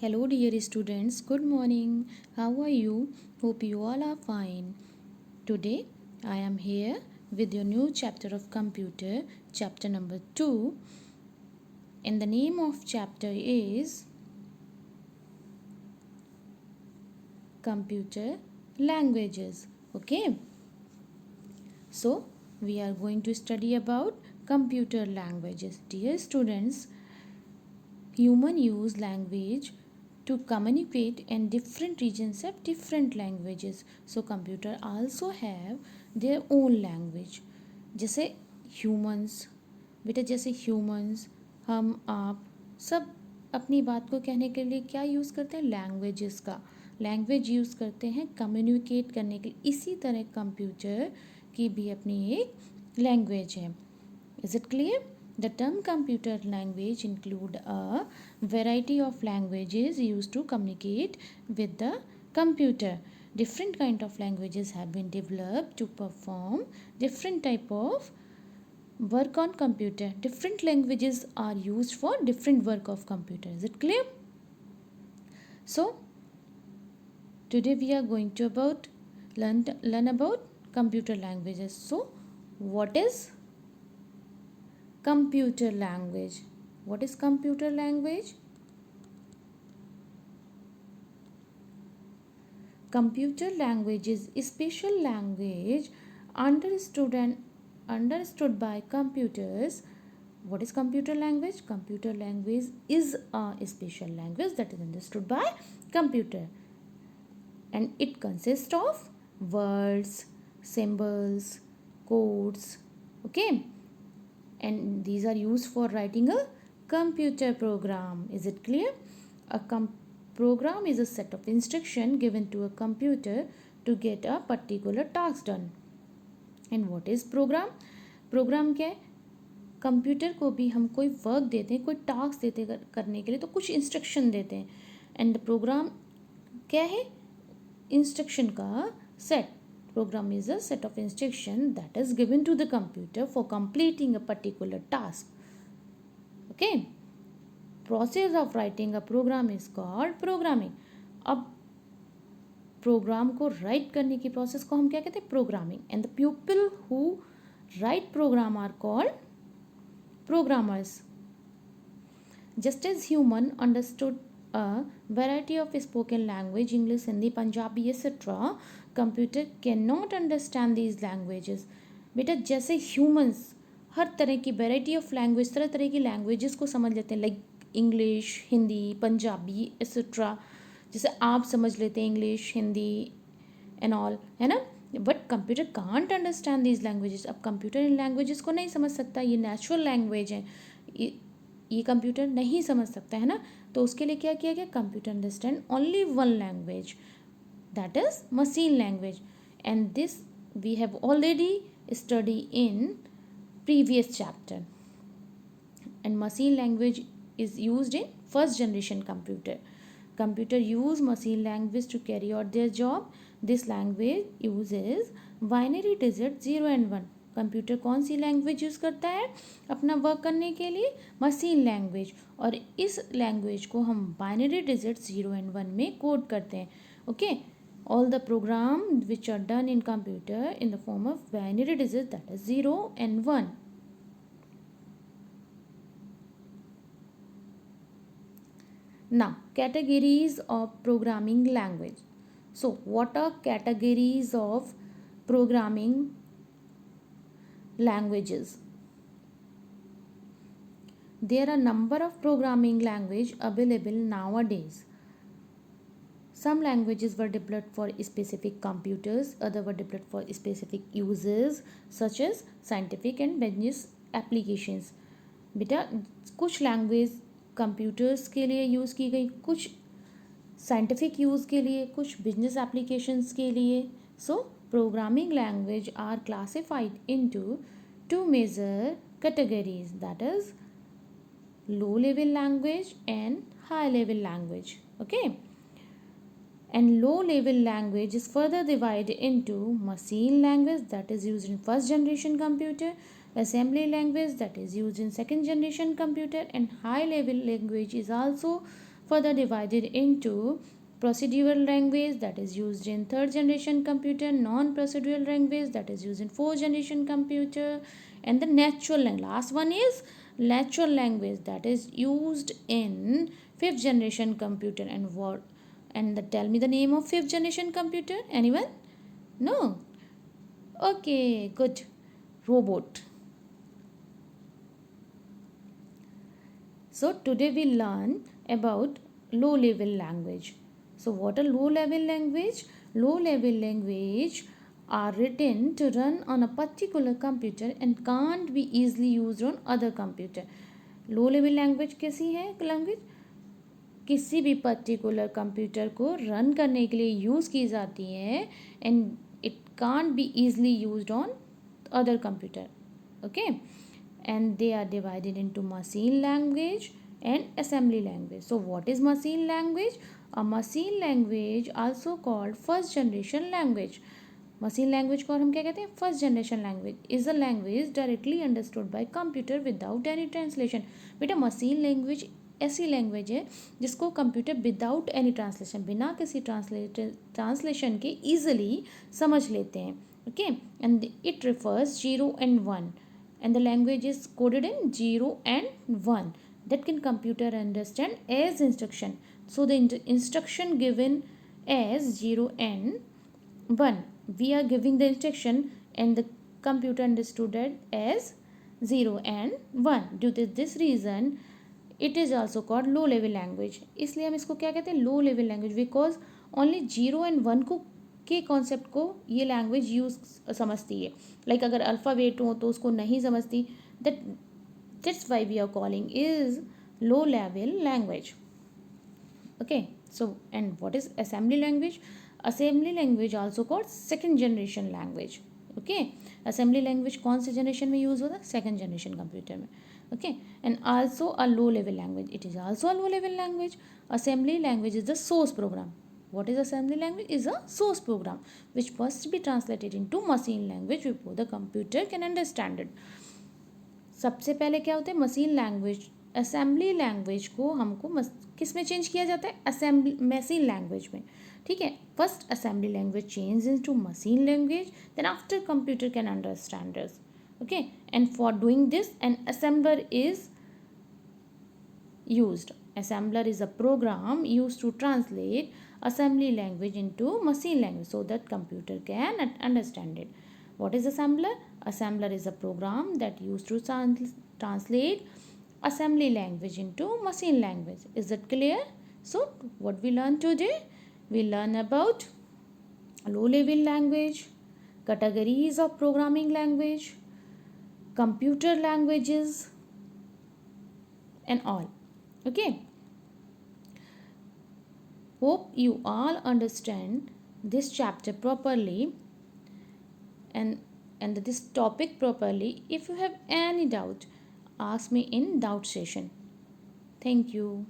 Hello, dear students. Good morning. How are you? Hope you all are fine. Today, I am here with your new chapter of computer, chapter number 2. And the name of chapter is Computer Languages. Okay. So, we are going to study about computer languages. Dear students, human use language to communicate, and different regions have different languages. So computer also have their own language. जैसे humans, बेटा जैसे humans, हम आप सब अपनी बात को कहने के लिए क्या यूज़ करते हैं? लैंग्वेजेस का लैंग्वेज यूज़ करते हैं कम्युनिकेट करने के लिए. इसी तरह कंप्यूटर की भी अपनी एक लैंग्वेज है. Is it clear? The term computer language include a variety of languages used to communicate with the computer. Different kind of languages have been developed to perform different type of work on computer. Different languages are used for different work of computer. Is it clear? So today we are going to learn about computer languages. So what is computer language? What is computer language? Computer language is a special language understood by computers. What is computer language? Computer language is a special language that is understood by computer, and it consists of words, symbols, codes. Okay, and these are used for writing a computer program. Is it clear? A program is a set of instruction given to a computer to get a particular task done. And what is program? Program क्या है? Computer को भी हम कोई work देते हैं, कोई task देते हैं करने के लिए, तो कुछ इंस्ट्रक्शन देते हैं. एंड प्रोग्राम क्या है? इंस्ट्रक्शन का set. Program is a set of instruction that is given to the computer for completing a particular task. Okay. Process of writing a program is called programming. अब program को write करने की process को हम क्या कहते हैं? Programming. And the people who write program are called programmers. Just as human understood a variety of spoken language, English, Hindi, Punjabi, etc., computer cannot understand these languages. बेटा जैसे humans हर तरह की वेराइटी ऑफ लैंग्वेज, तरह तरह की languages को समझ लेते हैं, like English, Hindi, Punjabi etcetera. जैसे आप समझ लेते हैं इंग्लिश, हिंदी एंड ऑल, है ना. But computer can't understand these languages. अब कंप्यूटर इन लैंग्वेजेस को नहीं समझ सकता. ये नेचुरल लैंग्वेज है, ये कंप्यूटर नहीं समझ सकता, है ना. तो उसके लिए क्या किया गया? Computer understand only one language, that is machine language. And this we have already study in previous chapter. And machine language is used in first generation computer. Computer use machine language to carry out their job. This language uses binary digit 0 and 1. Computer कौन सी language use करता है अपना work करने के लिए? Machine language. और इस language को हम बाइनरी डिजिट 0 and 1 में कोड करते हैं. Okay. All the program which are done in computer in the form of binary digits, that is 0 and 1. Now, categories of programming language. So, what are categories of programming languages? There are number of programming language available nowadays. Some languages were developed for specific computers, others were developed for specific uses such as scientific and business applications. बेटा कुछ language computers के लिए use की गई, कुछ scientific use के लिए, कुछ बिजनेस एप्लीकेशंस के लिए. So programming language are classified into two major categories, that is low level language and high level language. Okay. And low level language is further divided into machine language that is used in first generation computer, assembly language that is used in second generation computer, and high level language is also further divided into procedural language that is used in third generation computer, non-procedural language that is used in fourth generation computer, and the natural language. Last one is natural language that is used in fifth generation computer. And what, and tell me the name of fifth generation computer, anyone? No? Okay, good. Robot. So today we learn about low level language. So what a low level language? Low level language are written to run on a particular computer and can't be easily used on other computer. Low level language कैसी है? Language किसी भी particular computer को run करने के लिए use की जाती है and it can't be easily used on other computer. Okay, and they are divided into machine language and assembly language. So what is machine language? A machine language also called first generation language. Machine language को हम क्या कहते हैं? First generation language is a language directly understood by computer without any translation. बेटा machine language ऐसी language है जिसको computer without any translation, बिना किसी ट्रांसलेशन के ईजिली समझ लेते हैं. Okay, and it refers 0 and 1 and the language is coded in 0 and 1 that can computer understand as instruction. So the instruction given as 0 and 1, we are giving the instruction and the computer understood it as 0 and 1. Due to this reason it is also called low level language. इसलिए हम इसको क्या कहते हैं? low level language, because only 0 and 1 को के concept को ये लैंग्वेज यूज समझती है. लाइक अगर अल्फ़ाबेट हो तो उसको नहीं समझती. That's why we are calling is low level language. Okay, so and what is assembly language? Assembly language also called second generation language. Okay, assembly language कौन से जनरेशन में यूज़ होता है? सेकंड जनरेशन कंप्यूटर में. Okay, and also a low level language. It is also a low level language. Assembly language is the source program. What is assembly language? Is a source program which must be translated into machine language before the computer can understand it. सबसे पहले क्या होता है? Machine language. Assembly language को हमको किस में change किया जाता है? असेंबली मशीन लैंग्वेज में. ठीक है, first assembly language change into machine language, then after computer can understand this. Okay, and for doing this an assembler is used. Assembler is a program used to translate assembly language into machine language so that computer can understand it. What is assembler? Assembler is a program that used to translate assembly language into machine language. Is that clear? So what we learn today? We learn about low level language, categories of programming language, computer languages and all. Okay, hope you all understand this chapter properly and this topic properly. If you have any doubt, ask me in doubt session. Thank you.